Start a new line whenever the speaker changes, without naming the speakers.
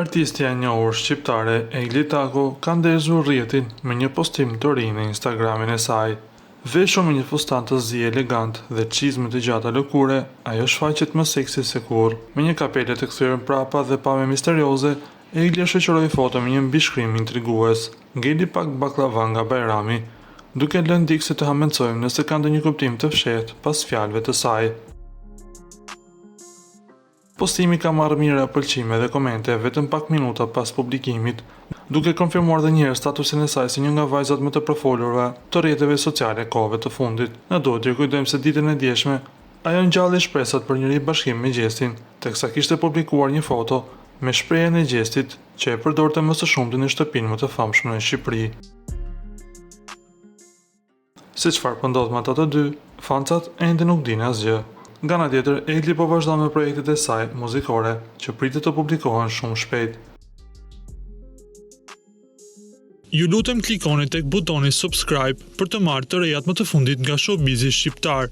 Artistja e njohur shqiptare Egli Tako ka ndezur rrjetin me një postim të ri në Instagramin e saj. Veshur me një fustan të zi elegant dhe çizme të gjata lëkure, ajo shfaqet më seksi se kurrë. Me një kapele të kthyer mbrapa dhe pamje misterioze, Egli shoqëroi foto me një mbishkrim intrigues, ngeli pak baklava nga Bajrami, duke lënë dikë se të hamencojmë nëse ka ndonjë kuptim të fshehtë pas fjalëve të saj. Postimi ka marrë mira pëlqime dhe komente vetëm pak minuta pas publikimit, duke konfirmuar dhe njëherë statusin e saj si një nga vajzat më të përfolurve të rrjeteve sociale kohëve të fundit. Ne duhet t'ju kujtojmë se ditën e djeshme, ajo ngjalli shpresat për një ribashkim me Gjestin, teksa kishte publikuar një foto me shprehjen e Gjestit që e përdorte më së shumti në shtëpinë më të famshme në Shqipëri. Se çfarë po ndodh me ata të dy, fancat ende nuk dinë asgjë. Nga ana tjetër, Egli po vazhdon me projektet e saj muzikore, që pritet të publikohen shumë shpejt.
Ju lutem klikoni tek butoni subscribe për të marrë të rejat më të fundit nga showbizi shqiptar.